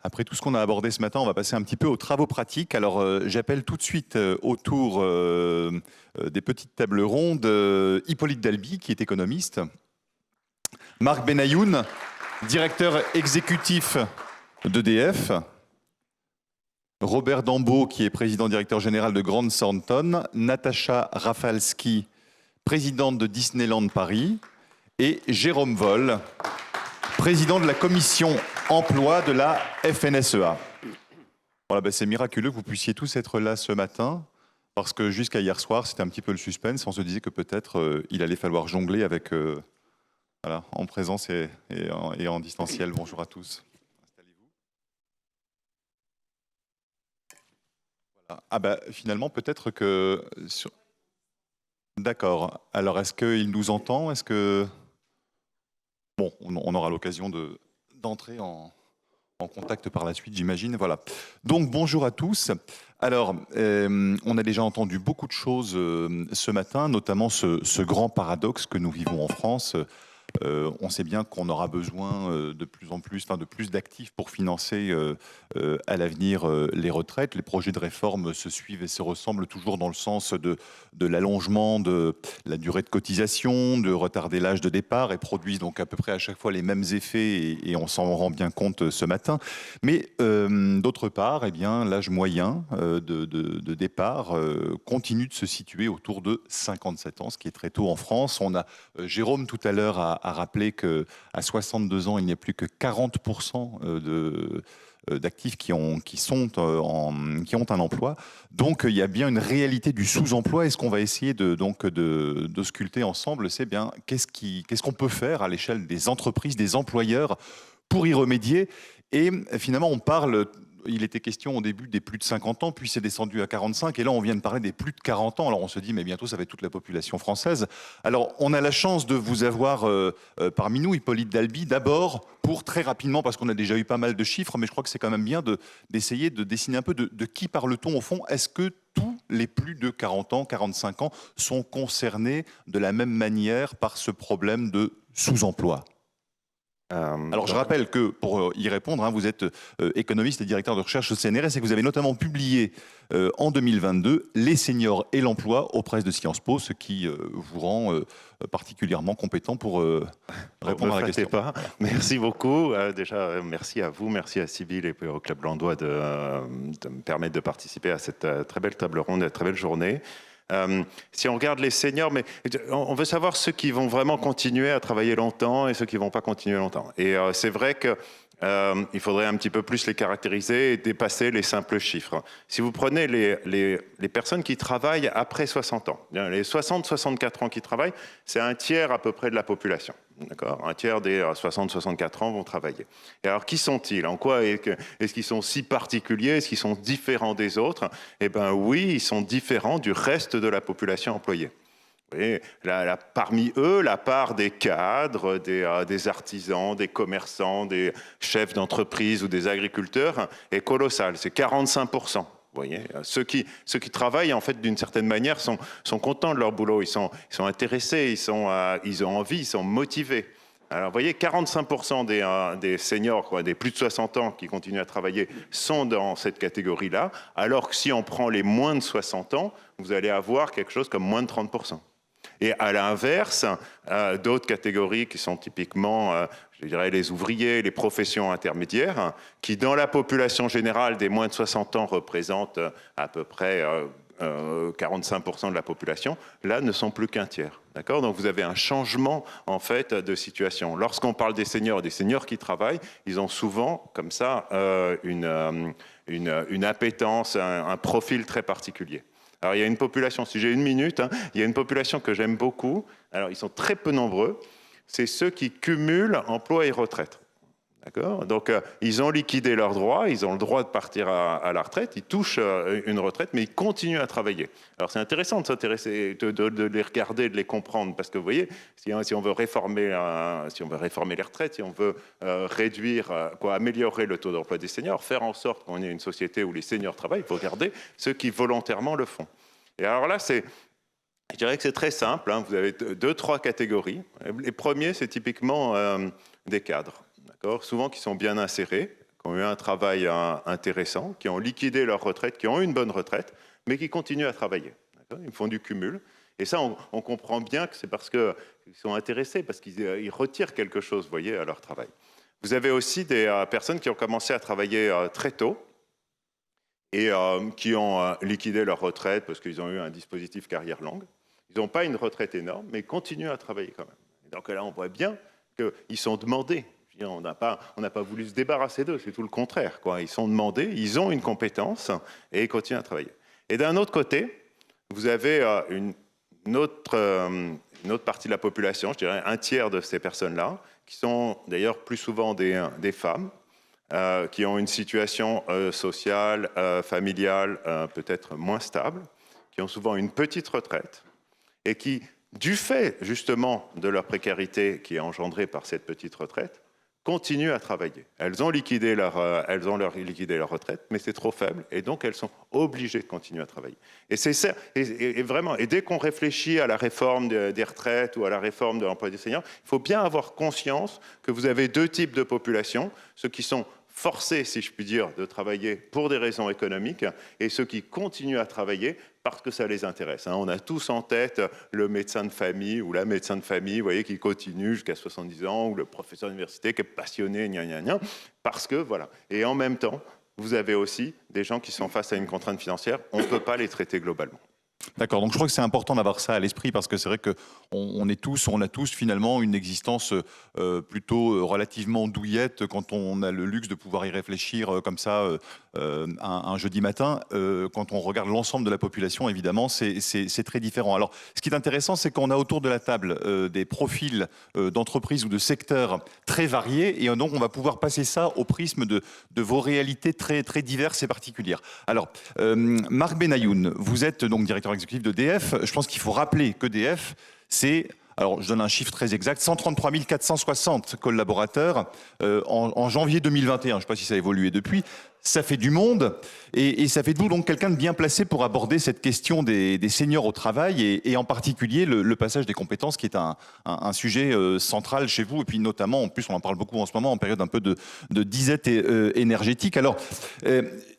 Après tout ce qu'on a abordé ce matin, on va passer un petit peu aux travaux pratiques. Alors, j'appelle tout de suite autour des petites tables rondes Hippolyte Dalby, qui est économiste, Marc Benayoun, directeur exécutif d'EDF, Robert Dambaud, qui est président-directeur général de Grant Thornton, Natacha Rafalski, présidente de Disneyland Paris, et Jérôme Voll, président de la commission emploi de la FNSEA. Voilà, ben c'est miraculeux que vous puissiez tous être là ce matin, parce que jusqu'à hier soir, c'était un petit peu le suspense. On se disait que peut-être il allait falloir jongler avec, voilà, en présence et en distanciel. Bonjour à tous. Installez-vous. Voilà. Ah ben finalement, peut-être que... D'accord. Alors, est-ce qu'il nous entend? Est-ce que... Bon, on aura l'occasion d'entrer en contact par la suite, j'imagine. Voilà. Donc, bonjour à tous. Alors, on a déjà entendu beaucoup de choses ce matin, notamment ce grand paradoxe que nous vivons en France. On sait bien qu'on aura besoin de plus en plus, enfin de plus d'actifs pour financer à l'avenir les retraites. Les projets de réforme se suivent et se ressemblent toujours dans le sens de l'allongement de la durée de cotisation, de retarder l'âge de départ et produisent donc à peu près à chaque fois les mêmes effets et on s'en rend bien compte ce matin. Mais d'autre part, eh bien, l'âge moyen de départ continue de se situer autour de 57 ans, ce qui est très tôt en France. On a Jérôme tout à l'heure a rappelé qu'à 62 ans, il n'y a plus que 40% d'actifs qui ont un emploi. Donc, il y a bien une réalité du sous-emploi. Et ce qu'on va essayer de sculpter ensemble, c'est bien qu'est-ce qu'on peut faire à l'échelle des entreprises, des employeurs pour y remédier. Et finalement, on parle... Il était question au début des plus de 50 ans, puis c'est descendu à 45, et là on vient de parler des plus de 40 ans. Alors on se dit, mais bientôt ça va être toute la population française. Alors on a la chance de vous avoir parmi nous, Hippolyte Dalby, d'abord pour très rapidement, parce qu'on a déjà eu pas mal de chiffres, mais je crois que c'est quand même bien d'essayer de dessiner un peu de qui parle-t-on au fond. Est-ce que tous les plus de 40 ans, 45 ans sont concernés de la même manière par ce problème de sous-emploi ? Alors, je rappelle que pour y répondre, hein, vous êtes économiste et directeur de recherche au CNRS et que vous avez notamment publié en 2022 Les seniors et l'emploi aux presses de Sciences Po, ce qui vous rend particulièrement compétent pour répondre à la question. Pas. Merci beaucoup. Déjà, merci à vous, merci à Sybille et au Club Landois de me permettre de participer à cette très belle table ronde, très belle journée. Si on regarde les seniors, mais on veut savoir ceux qui vont vraiment continuer à travailler longtemps et ceux qui ne vont pas continuer longtemps. Et c'est vrai que il faudrait un petit peu plus les caractériser et dépasser les simples chiffres. Si vous prenez les personnes qui travaillent après 60 ans, les 60-64 ans qui travaillent, c'est un tiers à peu près de la population. Un tiers des 60-64 ans vont travailler. Et alors, qui sont-ils? En quoi est-ce qu'ils sont si particuliers? Est-ce qu'ils sont différents des autres? Eh bien oui, ils sont différents du reste de la population employée. Vous voyez, parmi eux, la part des cadres, des artisans, des commerçants, des chefs d'entreprise ou des agriculteurs est colossale. C'est 45%. Vous voyez, ceux qui travaillent, en fait, d'une certaine manière, sont contents de leur boulot. Ils sont intéressés, ils ont envie, ils sont motivés. Alors, vous voyez, 45% des seniors, quoi, des plus de 60 ans qui continuent à travailler, sont dans cette catégorie-là, alors que si on prend les moins de 60 ans, vous allez avoir quelque chose comme moins de 30%. Et à l'inverse, d'autres catégories qui sont typiquement, je dirais, les ouvriers, les professions intermédiaires, qui dans la population générale des moins de 60 ans représentent à peu près 45% de la population, là ne sont plus qu'un tiers. D'accord ? Donc vous avez un changement en fait de situation. Lorsqu'on parle des seniors qui travaillent, ils ont souvent comme ça une appétence, un profil très particulier. Alors, il y a une population, si j'ai une minute, hein, il y a une population que j'aime beaucoup. Alors, ils sont très peu nombreux. C'est ceux qui cumulent emploi et retraite. D'accord ? Donc, ils ont liquidé leurs droits, ils ont le droit de partir à la retraite, ils touchent une retraite, mais ils continuent à travailler. Alors, c'est intéressant de s'intéresser, de les regarder, de les comprendre, parce que vous voyez, si on veut réformer les retraites, si on veut améliorer le taux d'emploi des seniors, faire en sorte qu'on ait une société où les seniors travaillent, il faut regarder ceux qui volontairement le font. Et alors là, je dirais que c'est très simple, hein, vous avez 2-3 catégories. Les premiers, c'est typiquement des cadres. Souvent qui sont bien insérés, qui ont eu un travail intéressant, qui ont liquidé leur retraite, qui ont eu une bonne retraite, mais qui continuent à travailler. Ils font du cumul. Et ça, on comprend bien que c'est parce qu'ils sont intéressés, parce qu'ils retirent quelque chose, vous voyez, à leur travail. Vous avez aussi des personnes qui ont commencé à travailler très tôt et qui ont liquidé leur retraite parce qu'ils ont eu un dispositif carrière longue. Ils n'ont pas une retraite énorme, mais ils continuent à travailler quand même. Et donc là, on voit bien qu'ils sont demandés. Je veux dire, on n'a pas voulu se débarrasser d'eux, c'est tout le contraire, quoi. Ils sont demandés, ils ont une compétence et ils continuent à travailler. Et d'un autre côté, vous avez une autre partie de la population, je dirais un tiers de ces personnes-là, qui sont d'ailleurs plus souvent des femmes, qui ont une situation sociale, familiale peut-être moins stable, qui ont souvent une petite retraite et qui, du fait justement de leur précarité qui est engendrée par cette petite retraite, continuent à travailler. Elles ont liquidé leur retraite, mais c'est trop faible, et donc elles sont obligées de continuer à travailler. Et c'est ça, et vraiment, et dès qu'on réfléchit à la réforme des retraites ou à la réforme de l'emploi des seniors, il faut bien avoir conscience que vous avez deux types de populations, ceux qui sont forcés, si je puis dire, de travailler pour des raisons économiques, et ceux qui continuent à travailler parce que ça les intéresse. On a tous en tête le médecin de famille ou la médecin de famille, vous voyez, qui continue jusqu'à 70 ans, ou le professeur d'université qui est passionné, parce que, voilà. Et en même temps, vous avez aussi des gens qui sont face à une contrainte financière, on ne peut pas les traiter globalement. D'accord, donc je crois que c'est important d'avoir ça à l'esprit parce que c'est vrai qu'on a tous finalement une existence plutôt relativement douillette quand on a le luxe de pouvoir y réfléchir comme ça un jeudi matin. Quand on regarde l'ensemble de la population, évidemment, c'est très différent. Alors, ce qui est intéressant, c'est qu'on a autour de la table des profils d'entreprises ou de secteurs très variés et donc on va pouvoir passer ça au prisme de vos réalités très, très diverses et particulières. Alors, Marc Benayoun, vous êtes donc directeur exécutif d'EDF. Je pense qu'il faut rappeler qu'EDF, c'est, alors je donne un chiffre très exact, 133 460 collaborateurs en janvier 2021. Je ne sais pas si ça a évolué depuis. Ça fait du monde et ça fait de vous donc quelqu'un de bien placé pour aborder cette question des seniors au travail et en particulier le passage des compétences qui est un sujet central chez vous et puis notamment, en plus on en parle beaucoup en ce moment en période un peu de disette énergétique. Alors,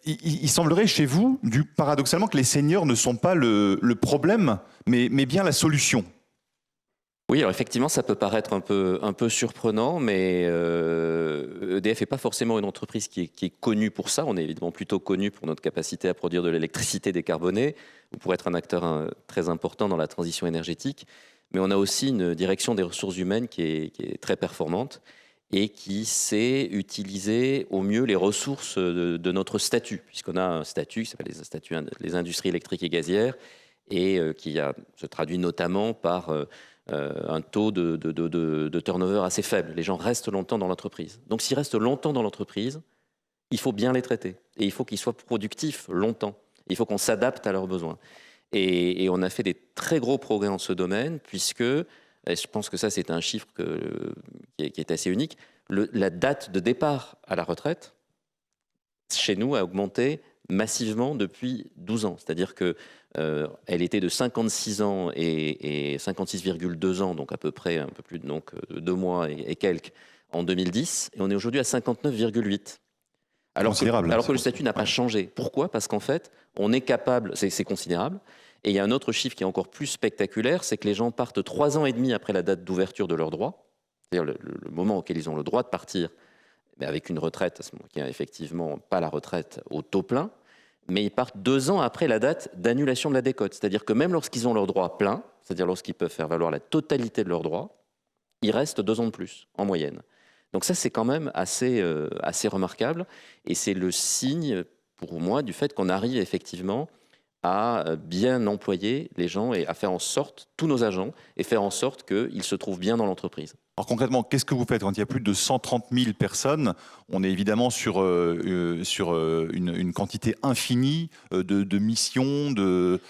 il semblerait chez vous, paradoxalement, que les seniors ne sont pas le problème, mais bien la solution. Oui, alors effectivement, ça peut paraître un peu surprenant, mais EDF n'est pas forcément une entreprise qui est connue pour ça. On est évidemment plutôt connu pour notre capacité à produire de l'électricité décarbonée, ou pour être un acteur très important dans la transition énergétique. Mais on a aussi une direction des ressources humaines qui est très performante et qui sait utiliser au mieux les ressources de notre statut, puisqu'on a un statut qui s'appelle les industries électriques et gazières, et qui se traduit notamment par un taux de turnover assez faible. Les gens restent longtemps dans l'entreprise. Donc s'ils restent longtemps dans l'entreprise, il faut bien les traiter. Et il faut qu'ils soient productifs longtemps. Il faut qu'on s'adapte à leurs besoins. Et on a fait des très gros progrès en ce domaine, puisque, et je pense que ça c'est un chiffre qui est assez unique, la date de départ à la retraite, chez nous, a augmenté massivement depuis 12 ans. C'est-à-dire que elle était de 56 ans et 56,2 ans, donc à peu près un peu plus de 2 mois et quelques, en 2010. Et on est aujourd'hui à 59,8. Alors que le statut n'a pas changé. Pourquoi ? Parce qu'en fait, on est capable, c'est considérable. Et il y a un autre chiffre qui est encore plus spectaculaire, c'est que les gens partent 3 ans et demi après la date d'ouverture de leurs droits, c'est-à-dire le moment auquel ils ont le droit de partir, mais avec une retraite, qui n'est effectivement pas la retraite au taux plein, mais ils partent 2 ans après la date d'annulation de la décote. C'est-à-dire que même lorsqu'ils ont leur droit plein, c'est-à-dire lorsqu'ils peuvent faire valoir la totalité de leurs droits, il reste 2 ans de plus, en moyenne. Donc ça, c'est quand même assez remarquable. Et c'est le signe, pour moi, du fait qu'on arrive effectivement à bien employer les gens et à faire en sorte, tous nos agents, et faire en sorte qu'ils se trouvent bien dans l'entreprise. Alors concrètement, qu'est-ce que vous faites quand il y a plus de 130 000 personnes? On est évidemment sur une quantité infinie de missions, de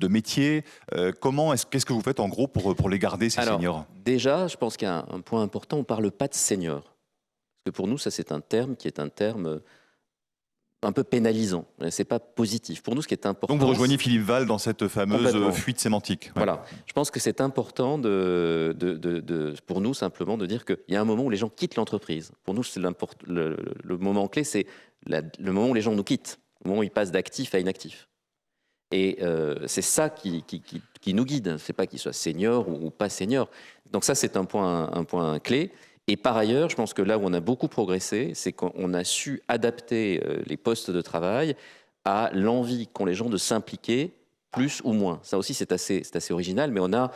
métiers. Qu'est-ce que vous faites en gros pour les garder, ces seniors? Déjà, je pense qu'il y a un point important, on ne parle pas de seniors. Parce que pour nous, ça c'est un terme qui est un terme un peu pénalisant. C'est pas positif. Pour nous, ce qui est important. Donc vous rejoignez Philippe Val dans cette fameuse fuite sémantique. Ouais. Voilà. Je pense que c'est important pour nous simplement de dire qu'il y a un moment où les gens quittent l'entreprise. Pour nous, c'est le moment clé, c'est le moment où les gens nous quittent, le moment où ils passent d'actif à inactif. Et c'est ça qui nous guide. C'est pas qu'ils soient seniors ou pas seniors. Donc ça, c'est un point clé. Et par ailleurs, je pense que là où on a beaucoup progressé, c'est qu'on a su adapter les postes de travail à l'envie qu'ont les gens de s'impliquer plus ou moins. Ça aussi, c'est assez original, mais on a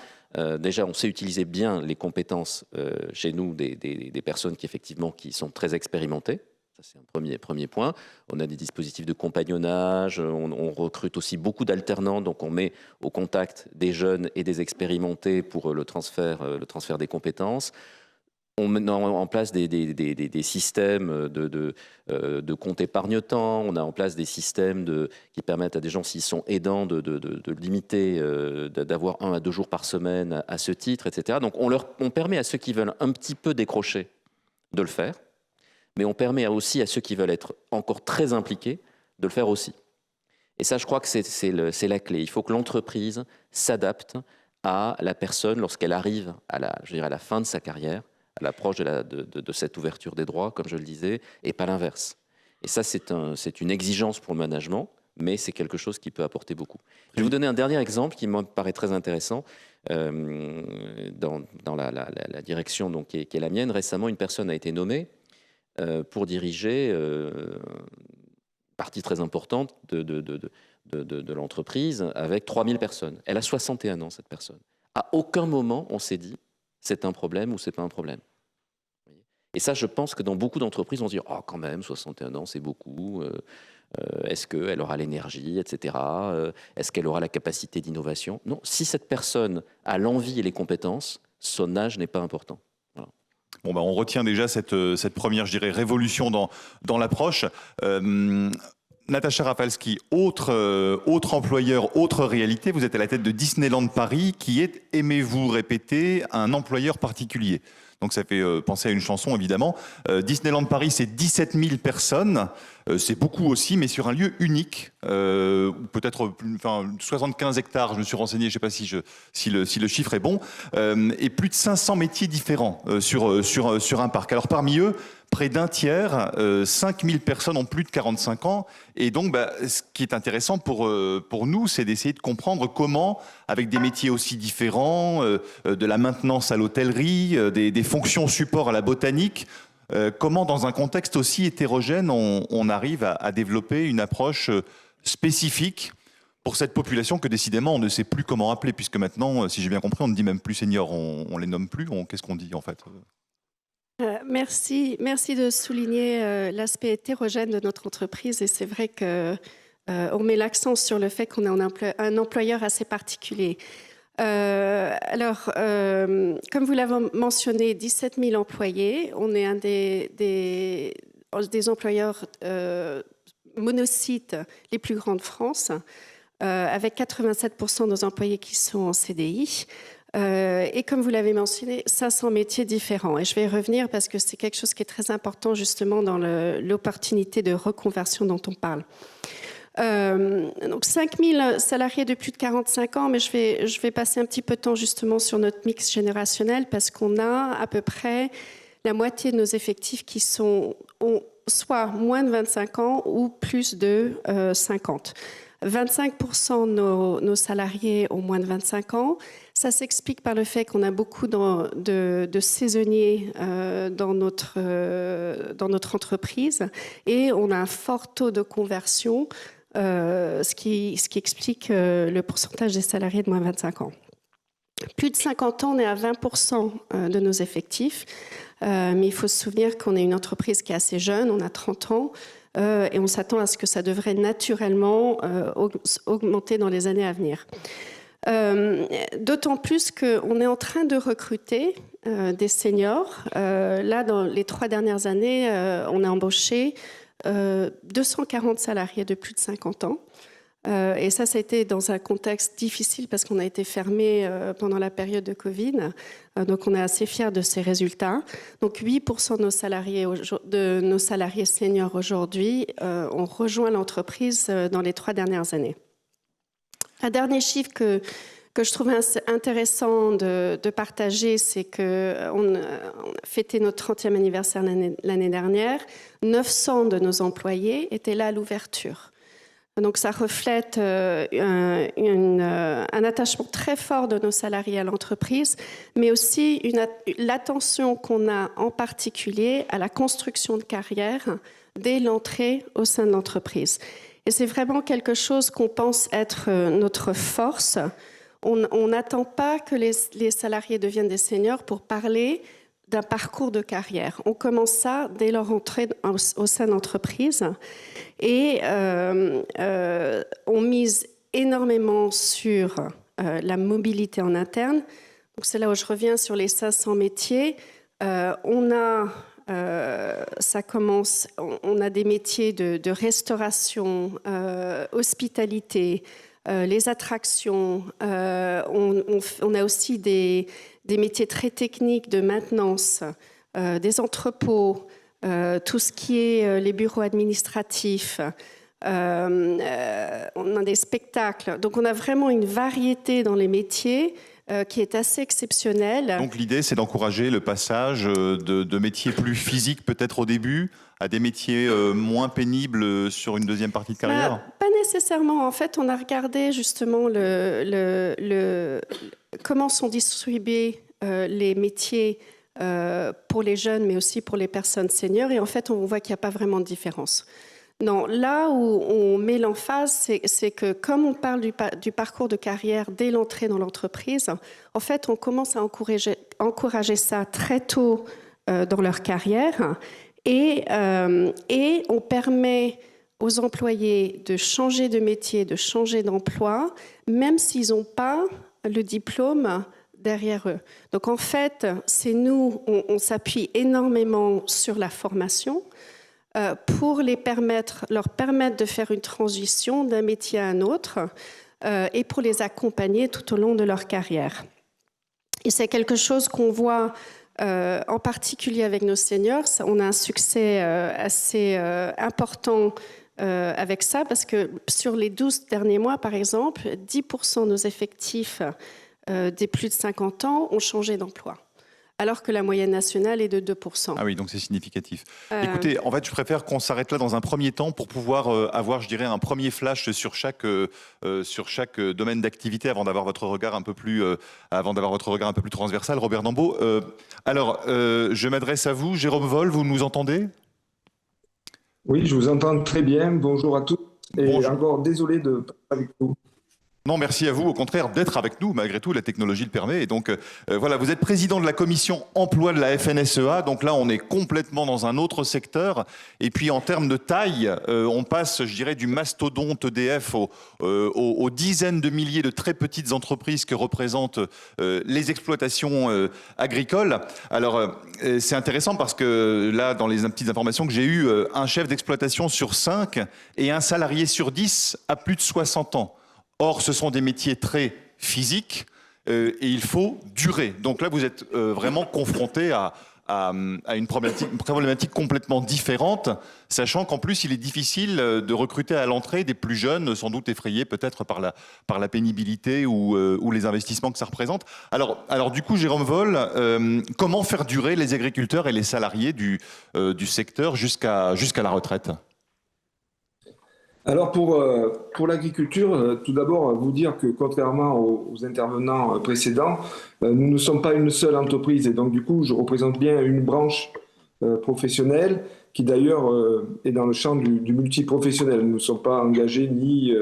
déjà, on sait utiliser bien les compétences chez nous des personnes qui sont très expérimentées. Ça, c'est un premier point. On a des dispositifs de compagnonnage, on recrute aussi beaucoup d'alternants, donc on met au contact des jeunes et des expérimentés pour le transfert des compétences. On met en place des systèmes de compte épargne-temps. On a en place des systèmes qui permettent à des gens, s'ils sont aidants, de limiter, d'avoir 1 à 2 jours par semaine à ce titre, etc. Donc on permet à ceux qui veulent un petit peu décrocher de le faire, mais on permet aussi à ceux qui veulent être encore très impliqués de le faire aussi. Et ça, je crois que c'est la clé. Il faut que l'entreprise s'adapte à la personne lorsqu'elle arrive à la fin de sa carrière, à l'approche de cette ouverture des droits, comme je le disais, et pas l'inverse. Et ça, c'est une exigence pour le management, mais c'est quelque chose qui peut apporter beaucoup. Je vais vous donner un dernier exemple qui me paraît très intéressant. Dans la direction donc, qui est la mienne, récemment, une personne a été nommée pour diriger une partie très importante de l'entreprise avec 3000 personnes. Elle a 61 ans, cette personne. À aucun moment, on s'est dit c'est un problème ou c'est pas un problème. Et ça, je pense que dans beaucoup d'entreprises, on se dit « Oh, quand même, 61 ans, c'est beaucoup. Est-ce qu'elle aura l'énergie, etc. Est-ce qu'elle aura la capacité d'innovation ?» Non, si cette personne a l'envie et les compétences, son âge n'est pas important. Voilà. Bon, on retient déjà cette première, je dirais, révolution dans l'approche. Natacha Rafalski, autre employeur, autre réalité, vous êtes à la tête de Disneyland Paris, qui est, aimez-vous répéter, un employeur particulier. Donc ça fait penser à une chanson, évidemment. Disneyland Paris, c'est 17 000 personnes. C'est beaucoup aussi, mais sur un lieu unique. Peut-être 75 hectares, je me suis renseigné, je ne sais pas si le chiffre est bon. Et plus de 500 métiers différents sur un parc. Alors parmi eux, près d'un tiers, 5 000 personnes ont plus de 45 ans. Et donc, ce qui est intéressant pour nous, c'est d'essayer de comprendre comment, avec des métiers aussi différents, de la maintenance à l'hôtellerie, des fonctions support à la botanique, comment, dans un contexte aussi hétérogène, on arrive à développer une approche spécifique pour cette population que décidément on ne sait plus comment appeler, puisque maintenant, si j'ai bien compris, on ne dit même plus senior, on les nomme plus. Qu'est-ce qu'on dit en fait ? Merci de souligner l'aspect hétérogène de notre entreprise, et c'est vrai que on met l'accent sur le fait qu'on est un employeur assez particulier. Alors, comme vous l'avez mentionné, 17 000 employés. On est un des employeurs monocytes les plus grands de France, avec 87% de nos employés qui sont en CDI. Et comme vous l'avez mentionné, 500 métiers différents. Et je vais y revenir parce que c'est quelque chose qui est très important justement dans l'opportunité de reconversion dont on parle. Donc 5000 salariés de plus de 45 ans, mais je vais passer un petit peu de temps justement sur notre mix générationnel parce qu'on a à peu près la moitié de nos effectifs qui ont soit moins de 25 ans ou plus de 50. 25% de nos salariés ont moins de 25 ans. Ça s'explique par le fait qu'on a beaucoup de saisonniers dans notre entreprise et on a un fort taux de conversion, ce qui explique le pourcentage des salariés de moins de 25 ans. Plus de 50 ans, on est à 20% de nos effectifs, mais il faut se souvenir qu'on est une entreprise qui est assez jeune, on a 30 ans, et on s'attend à ce que ça devrait naturellement augmenter dans les années à venir. D'autant plus qu'on est en train de recruter des seniors. Là, dans les 3 dernières années, on a embauché 240 salariés de plus de 50 ans. Et ça a été dans un contexte difficile parce qu'on a été fermé pendant la période de Covid. Donc on est assez fiers de ces résultats. Donc 8% de nos salariés seniors aujourd'hui ont rejoint l'entreprise dans les 3 dernières années. Un dernier chiffre que je trouvais intéressant de partager, c'est qu'on a fêté notre 30e anniversaire l'année dernière. 900 de nos employés étaient là à l'ouverture. Donc ça reflète un attachement très fort de nos salariés à l'entreprise, mais aussi l'attention qu'on a en particulier à la construction de carrière dès l'entrée au sein de l'entreprise. Et c'est vraiment quelque chose qu'on pense être notre force. On n'attend pas que les salariés deviennent des seniors pour parler d'un parcours de carrière. On commence ça dès leur entrée au sein de l'entreprise et on mise énormément sur la mobilité en interne. Donc c'est là où je reviens sur les 500 métiers. On a des métiers de restauration, hospitalité, les attractions. On a aussi des métiers très techniques de maintenance, des entrepôts, tout ce qui est les bureaux administratifs. On a des spectacles. Donc on a vraiment une variété dans les métiers qui est assez exceptionnelle. Donc l'idée, c'est d'encourager le passage de métiers plus physiques peut-être au début à des métiers moins pénibles sur une deuxième partie de carrière? Pas nécessairement. En fait, on a regardé justement comment sont distribués les métiers pour les jeunes, mais aussi pour les personnes seniors. Et en fait, on voit qu'il n'y a pas vraiment de différence. Non, là où on met l'emphase, c'est que comme on parle du parcours de carrière dès l'entrée dans l'entreprise, en fait, on commence à encourager ça très tôt dans leur carrière et on permet aux employés de changer de métier, de changer d'emploi, même s'ils n'ont pas le diplôme derrière eux. Donc en fait, c'est nous, on s'appuie énormément sur la formation pour leur permettre de faire une transition d'un métier à un autre et pour les accompagner tout au long de leur carrière. Et c'est quelque chose qu'on voit en particulier avec nos seniors. On a un succès assez important avec ça parce que sur les 12 derniers mois, par exemple, 10% de nos effectifs des plus de 50 ans ont changé d'emploi, alors que la moyenne nationale est de 2%. Ah oui, donc c'est significatif. Écoutez, en fait, je préfère qu'on s'arrête là dans un premier temps pour pouvoir avoir, je dirais, un premier flash sur chaque domaine d'activité avant d'avoir votre regard un peu plus transversal. Robert Dambaud. Alors, je m'adresse à vous. Jérôme Vol, vous nous entendez? Oui, je vous entends très bien. Bonjour à tous. Et Bonjour. encore désolé de parler avec vous. Non, merci à vous, au contraire, d'être avec nous. Malgré tout, la technologie le permet. Et donc, voilà, vous êtes président de la commission emploi de la FNSEA. Donc là, on est complètement dans un autre secteur. Et puis, en termes de taille, on passe, je dirais, du mastodonte EDF aux dizaines de milliers de très petites entreprises que représentent les exploitations agricoles. Alors, c'est intéressant parce que là, dans les petites informations que j'ai eues, un chef d'exploitation sur 5 et un salarié sur 10 a plus de 60 ans. Or, ce sont des métiers très physiques et il faut durer. Donc là, vous êtes vraiment confronté à une problématique complètement différente, sachant qu'en plus, il est difficile de recruter à l'entrée des plus jeunes, sans doute effrayés peut-être par la pénibilité ou les investissements que ça représente. Alors du coup, Jérôme Vol, comment faire durer les agriculteurs et les salariés du secteur jusqu'à la retraite ? Alors pour l'agriculture, tout d'abord vous dire que contrairement aux intervenants précédents, nous ne sommes pas une seule entreprise et donc du coup je représente bien une branche professionnelle qui d'ailleurs est dans le champ du multiprofessionnel. Nous ne sommes pas engagés ni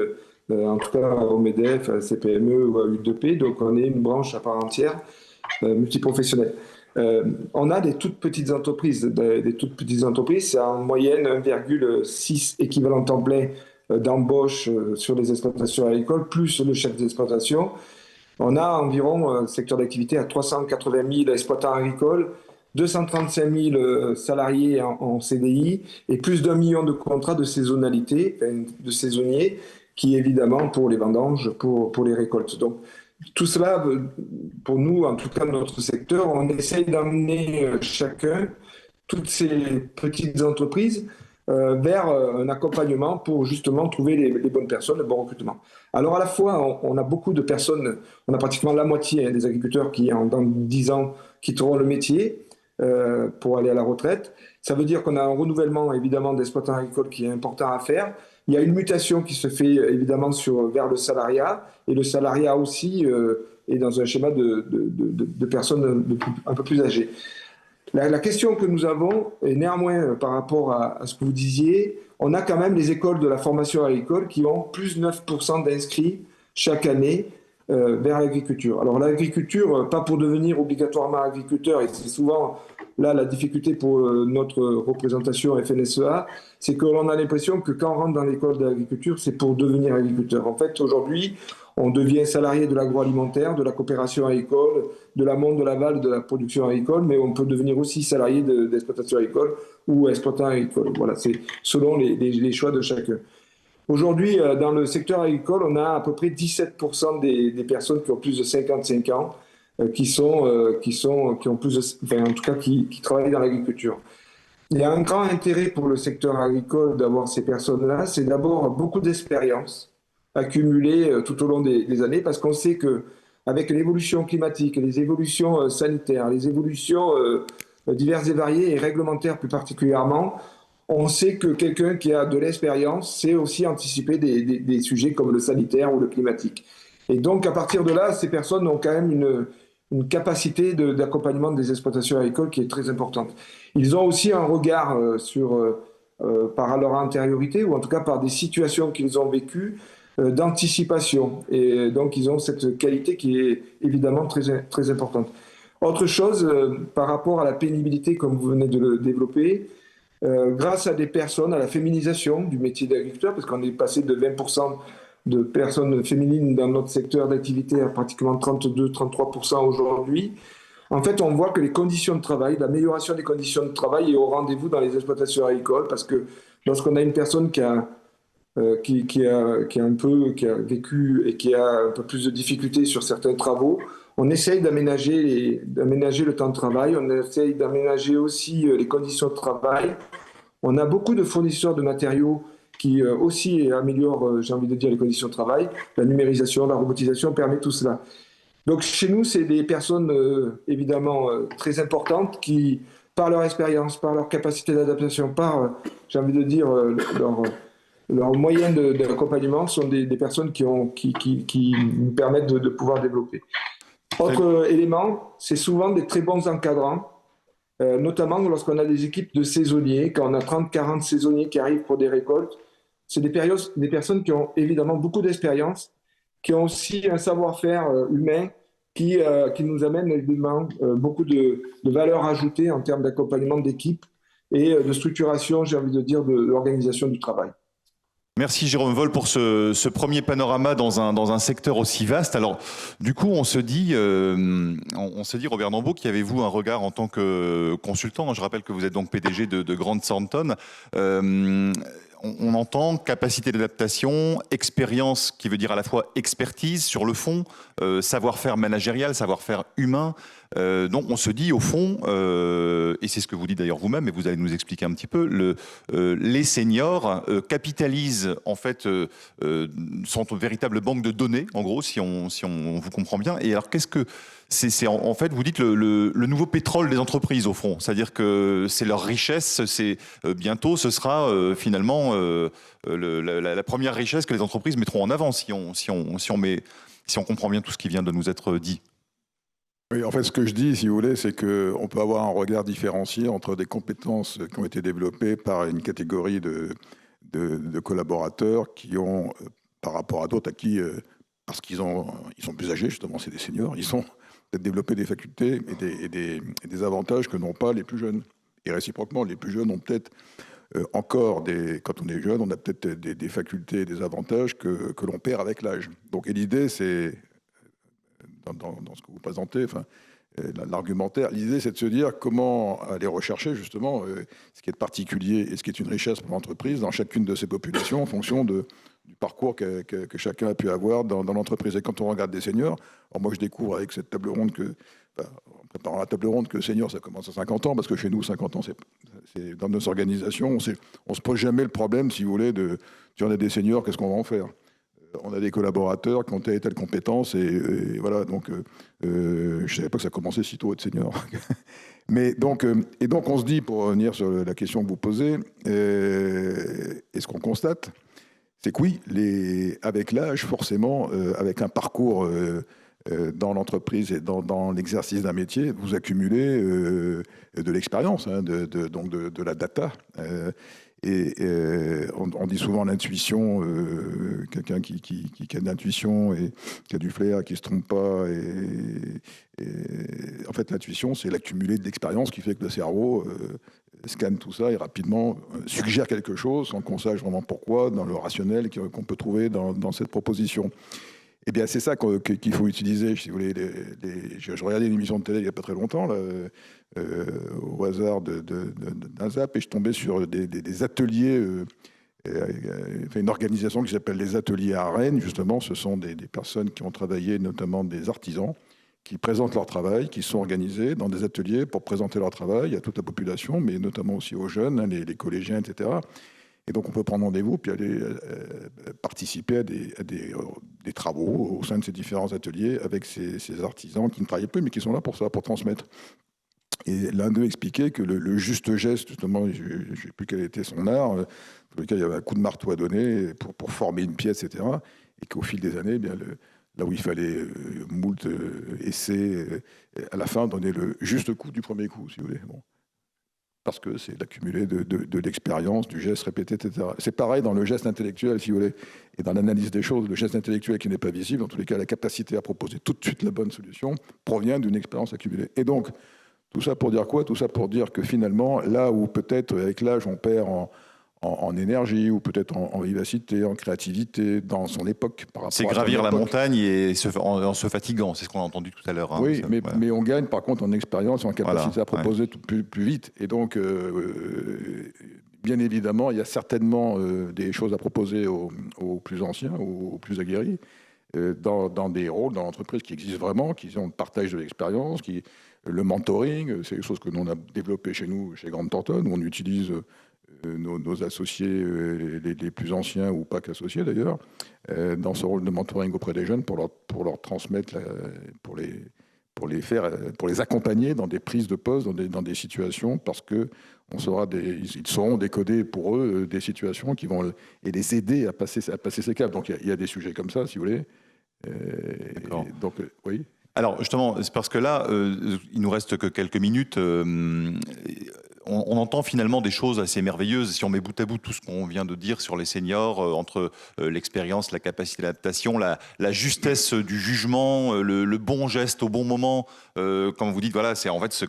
en tout cas au MEDEF, à CPME ou à U2P, donc on est une branche à part entière multiprofessionnelle. On a des toutes petites entreprises. Des toutes petites entreprises, c'est en moyenne 1,6 équivalent temps plein d'embauche sur les exploitations agricoles, plus le chef d'exploitation. On a environ un secteur d'activité à 380 000 exploitants agricoles, 235 000 salariés en CDI et plus d'1 million de contrats de saisonnalité, de saisonniers qui évidemment pour les vendanges, pour les récoltes. Donc tout cela, pour nous, en tout cas notre secteur, on essaye d'amener chacun, toutes ces petites entreprises, vers un accompagnement pour justement trouver les bonnes personnes, le bon recrutement. Alors à la fois, on a beaucoup de personnes, on a pratiquement la moitié des agriculteurs qui, dans 10 ans, quitteront le métier pour aller à la retraite. Ça veut dire qu'on a un renouvellement évidemment d'exploitants agricoles qui est important à faire. Il y a une mutation qui se fait évidemment vers le salariat, et le salariat aussi est dans un schéma de personnes un peu plus âgées. La question que nous avons, et néanmoins par rapport à ce que vous disiez, on a quand même les écoles de la formation agricole qui ont plus 9% d'inscrits chaque année vers l'agriculture. Alors l'agriculture, pas pour devenir obligatoirement agriculteur, et c'est souvent là la difficulté pour notre représentation FNSEA, c'est qu'on a l'impression que quand on rentre dans l'école de l'agriculture, c'est pour devenir agriculteur. En fait, aujourd'hui, on devient salarié de l'agroalimentaire, de la coopération agricole, de l'amont, de l'aval, de la production agricole, mais on peut devenir aussi salarié d'exploitation agricole ou exploitant agricole. Voilà, c'est selon les choix de chacun. Aujourd'hui, dans le secteur agricole, on a à peu près 17% des personnes qui ont plus de 55 ans qui ont plus de, en tout cas, qui travaillent dans l'agriculture. Il y a un grand intérêt pour le secteur agricole d'avoir ces personnes-là. C'est d'abord beaucoup d'expérience accumulée tout au long des années, parce qu'on sait que avec l'évolution climatique, les évolutions sanitaires, les évolutions diverses et variées et réglementaires plus particulièrement, on sait que quelqu'un qui a de l'expérience sait aussi anticiper des sujets comme le sanitaire ou le climatique. Et donc, à partir de là, ces personnes ont quand même une capacité d'accompagnement des exploitations agricoles qui est très importante. Ils ont aussi un regard par leur antériorité, ou en tout cas par des situations qu'ils ont vécues, d'anticipation. Et donc, ils ont cette qualité qui est évidemment très, très importante. Autre chose, par rapport à la pénibilité, comme vous venez de le développer, grâce à des personnes, à la féminisation du métier d'agriculteur, parce qu'on est passé de 20% de personnes féminines dans notre secteur d'activité à pratiquement 32-33% aujourd'hui. En fait, on voit que les conditions de travail, l'amélioration des conditions de travail est au rendez-vous dans les exploitations agricoles, parce que lorsqu'on a une personne qui a vécu et qui a un peu plus de difficultés sur certains travaux, on essaye d'aménager le temps de travail, on essaye d'aménager aussi les conditions de travail. On a beaucoup de fournisseurs de matériaux qui aussi améliorent, j'ai envie de dire, les conditions de travail. La numérisation, la robotisation permet tout cela. Donc chez nous, c'est des personnes évidemment très importantes qui, par leur expérience, par leur capacité d'adaptation, par, j'ai envie de dire, leurs moyens d'accompagnement, sont des personnes qui nous permettent de pouvoir développer. Autre élément, c'est souvent des très bons encadrants, notamment lorsqu'on a des équipes de saisonniers, quand on a 30-40 saisonniers qui arrivent pour des récoltes. C'est des personnes qui ont évidemment beaucoup d'expérience, qui ont aussi un savoir-faire humain qui nous amène évidemment beaucoup de valeur ajoutée en termes d'accompagnement d'équipe et de structuration, j'ai envie de dire, de l'organisation du travail. Merci Jérôme Vol pour ce premier panorama dans un secteur aussi vaste. Alors, du coup, on se dit Robert Nambeau, qui avez-vous un regard en tant que consultant? Je rappelle que vous êtes donc PDG de Grant Thornton. On entend capacité d'adaptation, expérience qui veut dire à la fois expertise sur le fond, savoir-faire managérial, savoir-faire humain. Donc on se dit au fond, et c'est ce que vous dites d'ailleurs vous-même, et vous allez nous expliquer un petit peu, les seniors capitalisent en fait, sont une véritable banque de données, en gros, si on vous comprend bien. Et alors qu'est-ce que c'est en fait, vous dites le nouveau pétrole des entreprises au fond, c'est-à-dire que c'est leur richesse, bientôt ce sera finalement la première richesse que les entreprises mettront en avant si on comprend bien tout ce qui vient de nous être dit. Oui, en fait, ce que je dis, si vous voulez, c'est qu'on peut avoir un regard différencié entre des compétences qui ont été développées par une catégorie de collaborateurs qui ont, par rapport à d'autres, à qui, parce qu'ils sont plus âgés, justement, c'est des seniors, ils ont peut-être développé des facultés et des avantages que n'ont pas les plus jeunes. Et réciproquement, les plus jeunes ont peut-être encore quand on est jeune, on a peut-être des facultés et des avantages que l'on perd avec l'âge. Donc, et l'idée, c'est, dans ce que vous présentez, l'argumentaire, l'idée, c'est de se dire comment aller rechercher, justement, ce qui est particulier et ce qui est une richesse pour l'entreprise dans chacune de ces populations en fonction du parcours que chacun a pu avoir dans l'entreprise. Et quand on regarde des seniors, alors moi je découvre avec cette table ronde en préparant la table ronde que senior ça commence à 50 ans, parce que chez nous 50 ans c'est dans nos organisations, on se pose jamais le problème, si vous voulez, si on a des seniors, qu'est-ce qu'on va en faire? On a des collaborateurs qui ont telle et telle compétence et voilà, donc je ne savais pas que ça commençait si tôt à être senior. Mais donc on se dit, pour revenir sur la question que vous posez, et ce qu'on constate, c'est que oui, avec l'âge, forcément, avec un parcours dans l'entreprise et dans l'exercice d'un métier, vous accumulez de l'expérience, hein, donc de la data. On dit souvent l'intuition, quelqu'un qui a de l'intuition et qui a du flair, qui ne se trompe pas. En fait, l'intuition, c'est l'accumulé de l'expérience qui fait que le cerveau scanne tout ça et rapidement suggère quelque chose sans qu'on sache vraiment pourquoi, dans le rationnel qu'on peut trouver dans cette proposition. Eh bien, c'est ça qu'il faut utiliser. Si vous voulez, je regardais une émission de télé il n'y a pas très longtemps, là, au hasard d'un zap, et je tombais sur des ateliers, une organisation qui s'appelle les Ateliers à Rennes. Justement, ce sont des personnes qui ont travaillé, notamment des artisans, qui présentent leur travail, qui sont organisés dans des ateliers pour présenter leur travail à toute la population, mais notamment aussi aux jeunes, hein, les collégiens, etc. Et donc, on peut prendre rendez-vous puis aller participer à des travaux au sein de ces différents ateliers avec ces artisans qui ne travaillent plus, mais qui sont là pour ça, pour transmettre. Et l'un d'eux expliquait que le juste geste, justement, je ne sais plus quel était son art, pour lequel il y avait un coup de marteau à donner pour former une pièce, etc. Et qu'au fil des années, eh bien, là où il fallait moult essais, à la fin, donner le juste coup du premier coup, si vous voulez. Bon. Parce que c'est l'accumulé de l'expérience, du geste répété, etc. C'est pareil dans le geste intellectuel, si vous voulez, et dans l'analyse des choses. Le geste intellectuel qui n'est pas visible, en tous les cas, la capacité à proposer tout de suite la bonne solution provient d'une expérience accumulée. Et donc, tout ça pour dire quoi? Tout ça pour dire que finalement, là où peut-être avec l'âge on perd en énergie, ou peut-être en vivacité, en créativité, dans son époque. C'est gravir la montagne et en se fatiguant, c'est ce qu'on a entendu tout à l'heure. Hein, oui, mais on gagne par contre en expérience et en capacité à proposer plus vite. Et donc, bien évidemment, il y a certainement des choses à proposer aux plus anciens, aux plus aguerris, dans des rôles dans l'entreprise qui existent vraiment, qui ont le partage de l'expérience, le mentoring, c'est quelque chose que nous on a développé chez nous, chez Grande Thornton, où on utilise nos associés les plus anciens, ou pas qu'associés d'ailleurs, dans ce rôle de mentoring auprès des jeunes pour leur transmettre, pour les accompagner dans des prises de poste, dans des situations, parce que ils sauront décoder pour eux des situations qui vont les aider à passer ces caps. Donc il y a des sujets comme ça, si vous voulez. Donc oui. Alors justement, c'est parce que là, il nous reste que quelques minutes. On entend finalement des choses assez merveilleuses. Si on met bout à bout tout ce qu'on vient de dire sur les seniors, entre l'expérience, la capacité d'adaptation, la justesse du jugement, le bon geste au bon moment, comme vous dites, voilà, c'est en fait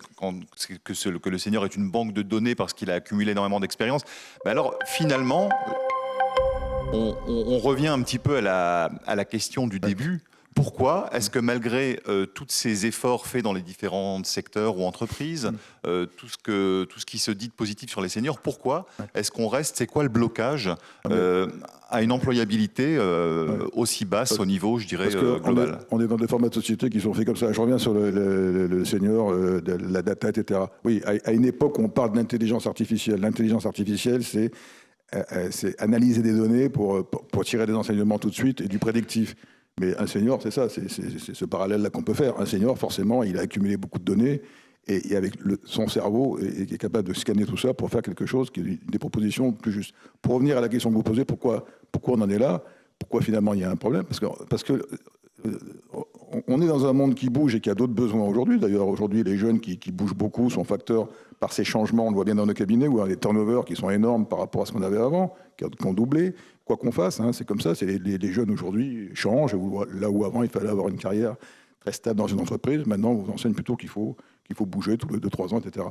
que le senior est une banque de données parce qu'il a accumulé énormément d'expérience. Mais alors finalement, on revient un petit peu à la question du début. Pourquoi est-ce que malgré tous ces efforts faits dans les différents secteurs ou entreprises, tout ce qui se dit de positif sur les seniors, pourquoi est-ce qu'on reste, c'est quoi le blocage à une employabilité aussi basse au niveau, je dirais, global? On est dans des formats de société qui sont faits comme ça. Je reviens sur le senior, la data, etc. Oui, à une époque où on parle d'intelligence artificielle. L'intelligence artificielle, c'est analyser des données pour tirer des enseignements tout de suite et du prédictif. Mais un senior, c'est ça, c'est ce parallèle-là qu'on peut faire. Un senior, forcément, il a accumulé beaucoup de données et avec son cerveau est capable de scanner tout ça pour faire quelque chose qui est des propositions plus justes. Pour revenir à la question que vous posez, pourquoi on en est là? Pourquoi finalement il y a un problème? Parce que on est dans un monde qui bouge et qui a d'autres besoins aujourd'hui. D'ailleurs, aujourd'hui, les jeunes qui bougent beaucoup sont facteurs par ces changements. On le voit bien dans nos cabinets où il y a des turnovers qui sont énormes par rapport à ce qu'on avait avant, qui ont doublé. Quoi qu'on fasse, hein, c'est comme ça. Les jeunes aujourd'hui changent. Là où avant, il fallait avoir une carrière très stable dans une entreprise, maintenant, on vous enseigne plutôt qu'il faut bouger tous les 2-3 ans, etc.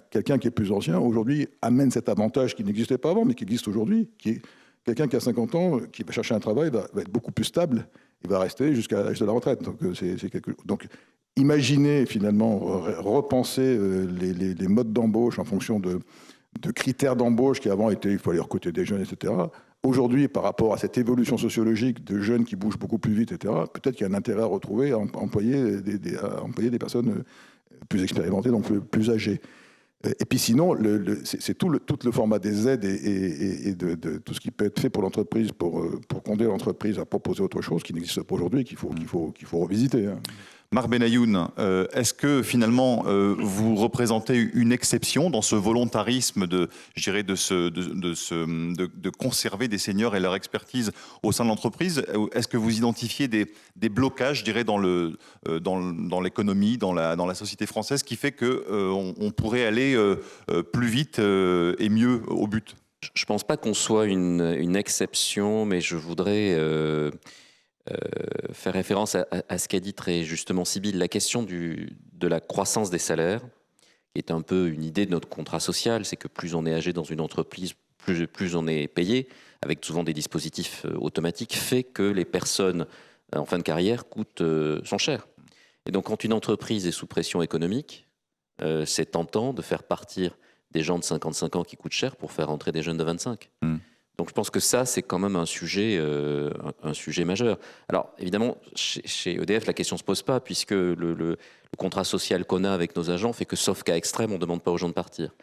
Quelqu'un qui est plus ancien, aujourd'hui, amène cet avantage qui n'existait pas avant, mais qui existe aujourd'hui, qui est quelqu'un qui a 50 ans, qui va chercher un travail, va être beaucoup plus stable, il va rester jusqu'à l'âge de la retraite. Donc, imaginez finalement, repenser les modes d'embauche en fonction critères d'embauche qui avant étaient, il faut aller recruter des jeunes, etc. Aujourd'hui, par rapport à cette évolution sociologique de jeunes qui bougent beaucoup plus vite, etc., peut-être qu'il y a un intérêt à retrouver à employer des personnes plus expérimentées, donc plus âgées. Et puis sinon, c'est tout le format des aides et de tout ce qui peut être fait pour l'entreprise, pour conduire l'entreprise à proposer autre chose qui n'existe pas aujourd'hui, qu'il faut revisiter. Hein. Marc Benayoun, est-ce que finalement vous représentez une exception dans ce volontarisme de conserver des seniors et leur expertise au sein de l'entreprise? Est-ce que vous identifiez des blocages, je dirais, dans l'économie, dans la société française, qui fait qu'on pourrait aller plus vite et mieux au but? Je ne pense pas qu'on soit une exception, mais je voudrais faire référence à ce qu'a dit très justement Sybille, la question de la croissance des salaires, qui est un peu une idée de notre contrat social, c'est que plus on est âgé dans une entreprise, plus on est payé, avec souvent des dispositifs automatiques, fait que les personnes en fin de carrière sont chères. Et donc quand une entreprise est sous pression économique, c'est tentant de faire partir des gens de 55 ans qui coûtent cher pour faire entrer des jeunes de 25. Donc je pense que ça, c'est quand même un sujet majeur. Alors évidemment, chez EDF, la question ne se pose pas, puisque le contrat social qu'on a avec nos agents fait que, sauf cas extrême, on ne demande pas aux gens de partir.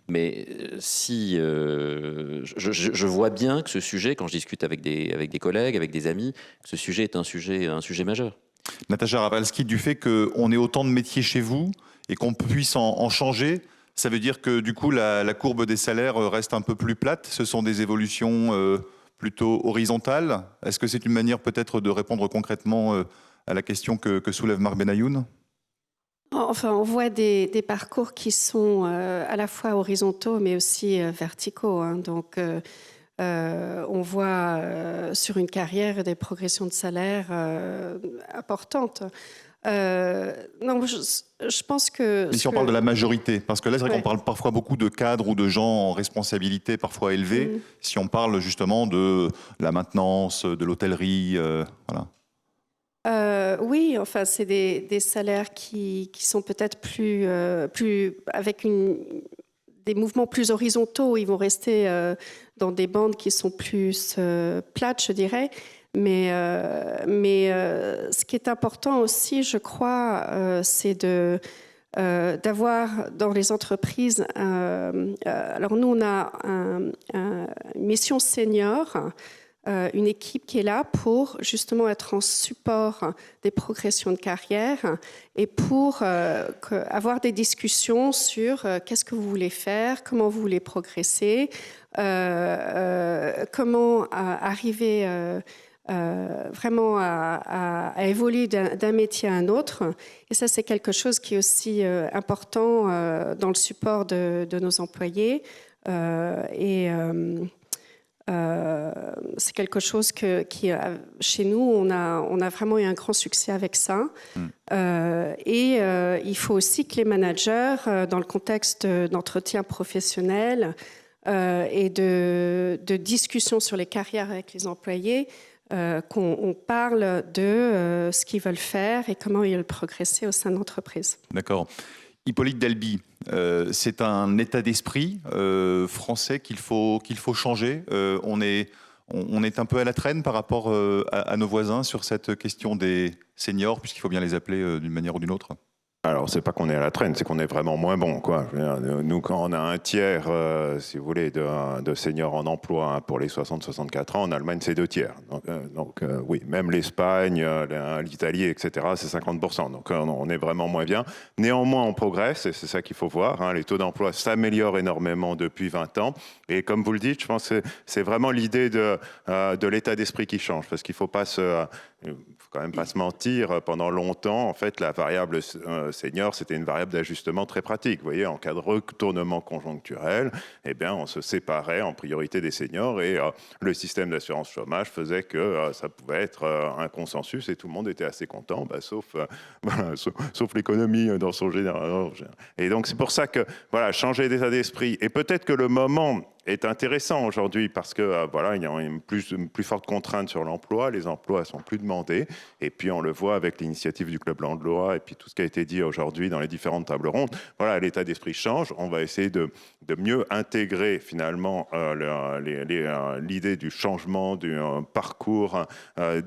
Mais si je vois bien que ce sujet, quand je discute avec des collègues, avec des amis, que ce sujet est un sujet majeur. Natacha Rawalski, du fait qu'on ait autant de métiers chez vous et qu'on puisse en changer, ça veut dire que du coup la courbe des salaires reste un peu plus plate? Ce sont des évolutions plutôt horizontales? Est-ce que c'est une manière peut-être de répondre concrètement à la question que soulève Marc Benayoun? Enfin, on voit des parcours qui sont à la fois horizontaux mais aussi verticaux. Hein. Donc, on voit sur une carrière des progressions de salaire importantes. Non, je pense que... Mais si on parle de la majorité, parce que là, c'est vrai qu'on parle parfois beaucoup de cadres ou de gens en responsabilité parfois élevée, si on parle justement de la maintenance, de l'hôtellerie, voilà. Oui, enfin, c'est des salaires qui sont peut-être plus avec des mouvements plus horizontaux. Ils vont rester dans des bandes qui sont plus plates, je dirais. Mais ce qui est important aussi, je crois, c'est d'avoir dans les entreprises... alors nous, on a une mission senior, une équipe qui est là pour justement être en support des progressions de carrière et pour avoir des discussions sur qu'est-ce que vous voulez faire, comment vous voulez progresser, comment arriver... vraiment à évoluer d'un métier à un autre. Et ça, c'est quelque chose qui est aussi important dans le support de nos employés. C'est quelque chose qui chez nous, on a vraiment eu un grand succès avec ça. Il faut aussi que les managers, dans le contexte d'entretien professionnel et de discussions sur les carrières avec les employés, qu'on parle de ce qu'ils veulent faire et comment ils veulent progresser au sein de l'entreprise. D'accord. Hippolyte Delby, c'est un état d'esprit français qu'il faut changer. On est un peu à la traîne par rapport à nos voisins sur cette question des seniors, puisqu'il faut bien les appeler d'une manière ou d'une autre. Alors, c'est pas qu'on est à la traîne, c'est qu'on est vraiment moins bon, quoi. Je veux dire, nous, quand on a un tiers, si vous voulez, de seniors en emploi pour les 60-64 ans, en Allemagne, c'est 2 tiers. Donc oui, même l'Espagne, l'Italie, etc., c'est 50%. Donc, on est vraiment moins bien. Néanmoins, on progresse, et c'est ça qu'il faut voir. Hein. Les taux d'emploi s'améliorent énormément depuis 20 ans. Et comme vous le dites, je pense que c'est vraiment l'idée de l'état d'esprit qui change, parce qu'il faut pas quand même pas se mentir, pendant longtemps, en fait, la variable senior, c'était une variable d'ajustement très pratique. Vous voyez, en cas de retournement conjoncturel, eh bien, on se séparait en priorité des seniors et le système d'assurance chômage faisait que ça pouvait être un consensus et tout le monde était assez content, sauf l'économie dans son général. Et donc, c'est pour ça que, voilà, changer d'état d'esprit. Et peut-être que le moment est intéressant aujourd'hui parce que voilà, il y a une plus forte contrainte sur l'emploi, les emplois sont plus demandés, et puis on le voit avec l'initiative du Club Landois et puis tout ce qui a été dit aujourd'hui dans les différentes tables rondes. Voilà, l'état d'esprit change, on va essayer de mieux intégrer finalement l'idée du changement du parcours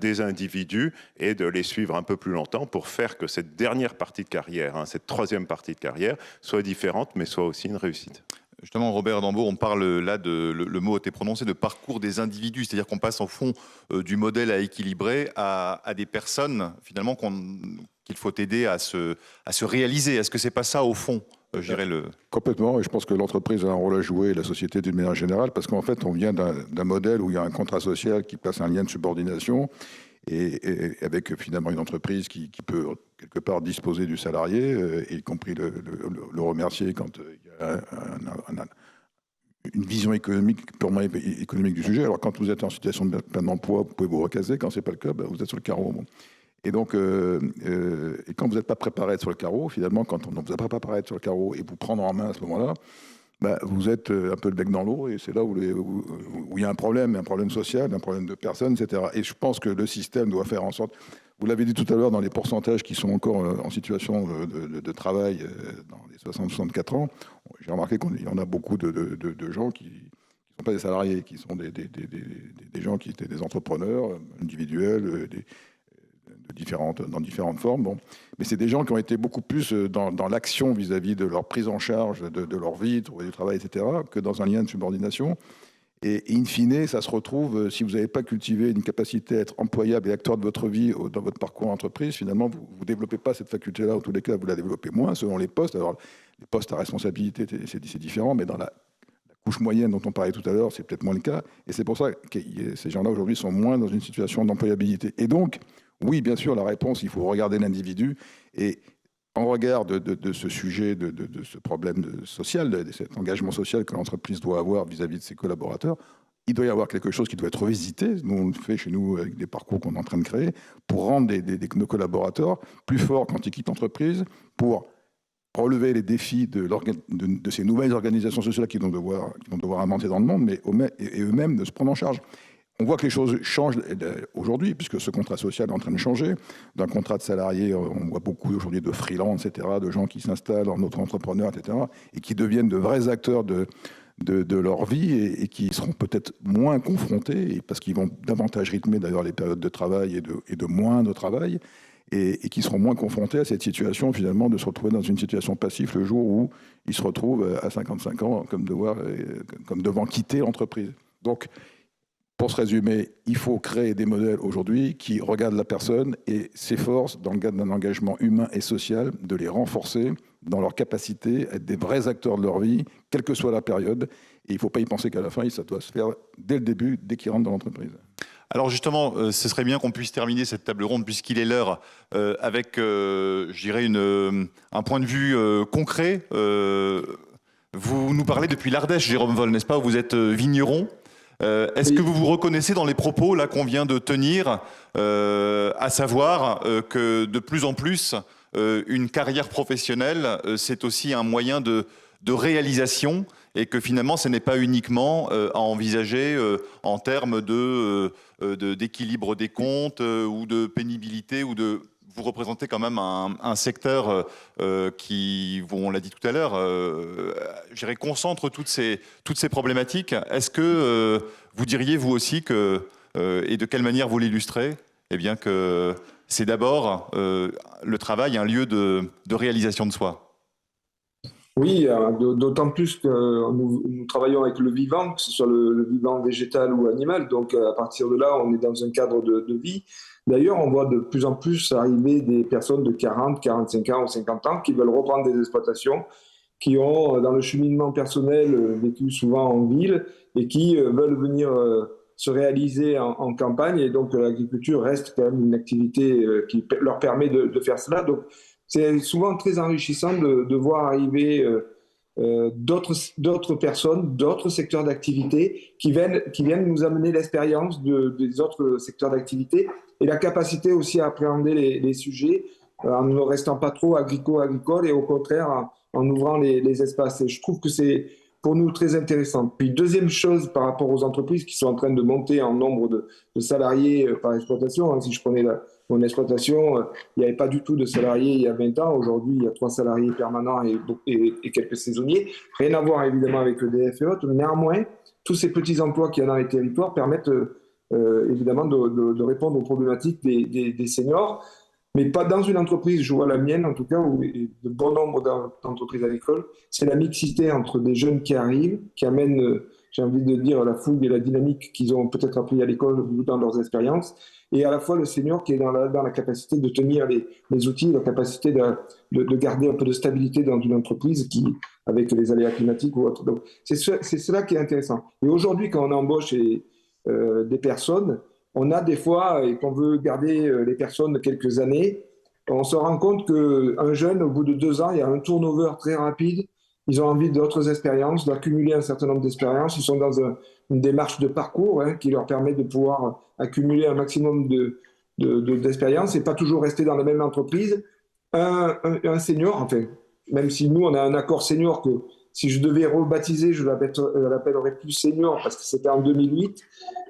des individus et de les suivre un peu plus longtemps pour faire que cette dernière partie de carrière, cette troisième partie de carrière, soit différente mais soit aussi une réussite. Justement, Robert Dambaud, on parle là le mot a été prononcé, de parcours des individus, c'est-à-dire qu'on passe au fond du modèle à équilibrer à des personnes finalement qu'il faut aider à se réaliser. Est-ce que c'est pas ça au fond, je dirais Complètement, et je pense que l'entreprise a un rôle à jouer, la société d'une manière générale, parce qu'en fait, on vient d'un modèle où il y a un contrat social qui place un lien de subordination, et avec finalement une entreprise qui peut quelque part disposer du salarié, y compris le remercier quand il y a une vision économique, purement économique du sujet. Alors quand vous êtes en situation de plein d'emploi, vous pouvez vous recaser. Quand c'est pas le cas, vous êtes sur le carreau. Bon. Et donc, et quand vous n'êtes pas préparé à être sur le carreau, finalement, quand on ne vous a pas préparé à être sur le carreau et vous prendre en main à ce moment-là, vous êtes un peu le bec dans l'eau, et c'est là où il y a un problème social, un problème de personnes, etc. Et je pense que le système doit faire en sorte, vous l'avez dit tout à l'heure, dans les pourcentages qui sont encore en situation de travail dans les 60-64 ans, j'ai remarqué qu'il y en a beaucoup de gens qui ne sont pas des salariés, qui sont des gens qui étaient des entrepreneurs individuels, dans différentes formes. Bon. Mais c'est des gens qui ont été beaucoup plus dans l'action vis-à-vis de leur prise en charge de leur vie, du travail, etc., que dans un lien de subordination. Et in fine, ça se retrouve, si vous n'avez pas cultivé une capacité à être employable et acteur de votre vie dans votre parcours entreprise, finalement, vous ne développez pas cette faculté-là. En tous les cas, vous la développez moins selon les postes. Alors, les postes à responsabilité, c'est différent, mais dans la couche moyenne dont on parlait tout à l'heure, c'est peut-être moins le cas. Et c'est pour ça que ces gens-là, aujourd'hui, sont moins dans une situation d'employabilité. Et donc, oui, bien sûr, la réponse, il faut regarder l'individu. Et en regard de ce sujet, de ce problème social, de cet engagement social que l'entreprise doit avoir vis-à-vis de ses collaborateurs, il doit y avoir quelque chose qui doit être revisité. Nous, on le fait chez nous avec des parcours qu'on est en train de créer pour rendre nos collaborateurs plus forts quand ils quittent l'entreprise, pour relever les défis de ces nouvelles organisations sociales qui vont devoir inventer dans le monde, mais eux-mêmes de se prendre en charge. On voit que les choses changent aujourd'hui, puisque ce contrat social est en train de changer. D'un contrat de salarié, on voit beaucoup aujourd'hui de freelance, etc., de gens qui s'installent en auto-entrepreneurs, etc., et qui deviennent de vrais acteurs de leur vie et qui seront peut-être moins confrontés, parce qu'ils vont davantage rythmer d'ailleurs les périodes de travail et de moins de travail, et qui seront moins confrontés à cette situation, finalement, de se retrouver dans une situation passive le jour où ils se retrouvent à 55 ans comme devant quitter l'entreprise. Donc, pour se résumer, il faut créer des modèles aujourd'hui qui regardent la personne et s'efforcent, dans le cadre d'un engagement humain et social, de les renforcer dans leur capacité à être des vrais acteurs de leur vie, quelle que soit la période. Et il ne faut pas y penser qu'à la fin, ça doit se faire dès le début, dès qu'ils rentrent dans l'entreprise. Alors justement, ce serait bien qu'on puisse terminer cette table ronde, puisqu'il est l'heure, avec, je dirais, un point de vue concret. Vous nous parlez depuis l'Ardèche, Jérôme Vol, n'est-ce pas? Vous êtes vigneron. Est-ce que vous vous reconnaissez dans les propos là qu'on vient de tenir, à savoir que de plus en plus, une carrière professionnelle, c'est aussi un moyen de réalisation, et que finalement, ce n'est pas uniquement à envisager en termes d'équilibre des comptes ou de pénibilité ou de... Vous représentez quand même un secteur qui, on l'a dit tout à l'heure, je dirais, concentre toutes ces problématiques. Est-ce que vous diriez, vous aussi, et de quelle manière vous l'illustrez, eh bien que c'est d'abord le travail, un lieu de réalisation de soi? Oui, d'autant plus que nous travaillons avec le vivant, que ce soit le vivant végétal ou animal. Donc, à partir de là, on est dans un cadre de vie. D'ailleurs, on voit de plus en plus arriver des personnes de 40, 45 ans ou 50 ans qui veulent reprendre des exploitations, qui ont, dans le cheminement personnel, vécu souvent en ville et qui veulent venir se réaliser en campagne. Et donc, l'agriculture reste quand même une activité qui leur permet de faire cela. Donc, c'est souvent très enrichissant de voir arriver d'autres personnes, d'autres secteurs d'activité qui viennent nous amener l'expérience des autres secteurs d'activité et la capacité aussi à appréhender les sujets en ne restant pas trop agricole et au contraire en ouvrant les espaces. Et je trouve que c'est pour nous très intéressante. Puis deuxième chose par rapport aux entreprises qui sont en train de monter en nombre de salariés par exploitation. Hein, si je prenais mon exploitation, il n'y avait pas du tout de salariés il y a 20 ans. Aujourd'hui, il y a 3 salariés permanents et quelques saisonniers. Rien à voir évidemment avec EDF et autres. Néanmoins, tous ces petits emplois qu'il y a dans les territoires permettent évidemment de répondre aux problématiques des seniors. Mais pas dans une entreprise, je vois la mienne en tout cas, ou de bon nombre d'entreprises agricoles, c'est la mixité entre des jeunes qui arrivent, qui amènent, j'ai envie de dire, la fougue et la dynamique qu'ils ont peut-être appris à l'école ou dans leurs expériences, et à la fois le senior qui est dans la capacité de tenir les outils, la capacité de garder un peu de stabilité dans une entreprise avec les aléas climatiques ou autres. Donc c'est cela qui est intéressant. Et aujourd'hui, quand on embauche des personnes, on a des fois, et qu'on veut garder les personnes quelques années, on se rend compte qu'un jeune, au bout de 2 ans, il y a un turnover très rapide. Ils ont envie d'autres expériences, d'accumuler un certain nombre d'expériences. Ils sont dans une démarche de parcours qui leur permet de pouvoir accumuler un maximum d'expériences et pas toujours rester dans la même entreprise. Un senior, enfin, même si nous, on a un accord senior que si je devais rebaptiser, je l'appellerais plus senior parce que c'était en 2008.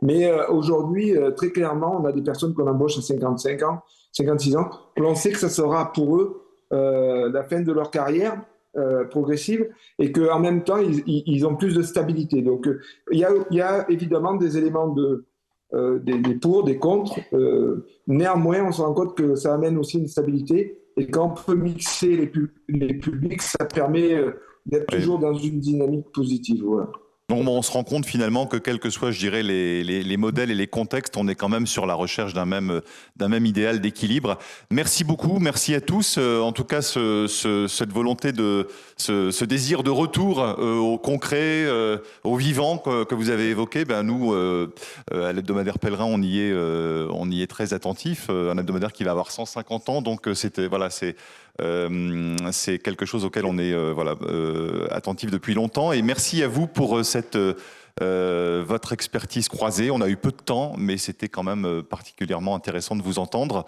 Mais aujourd'hui, très clairement, on a des personnes qu'on embauche à 55 ans, 56 ans. On sait que ça sera pour eux la fin de leur carrière progressive et qu'en même temps, ils ont plus de stabilité. Donc, il y a évidemment des éléments des pour, des contre. Néanmoins, on se rend compte que ça amène aussi une stabilité. Et quand on peut mixer les publics, ça permet d'être toujours dans une dynamique positive. Voilà. Donc on se rend compte finalement que quels que soient, je dirais, les modèles et les contextes, on est quand même sur la recherche d'un même idéal d'équilibre. Merci beaucoup, merci à tous. En tout cas, cette volonté ce désir de retour au concret, au vivant que vous avez évoqué, nous, à l'hebdomadaire Pèlerin, on y est très attentif. Un hebdomadaire qui va avoir 150 ans, donc c'est quelque chose auquel on est attentif depuis longtemps. Et merci à vous pour votre expertise croisée. On a eu peu de temps, mais c'était quand même particulièrement intéressant de vous entendre.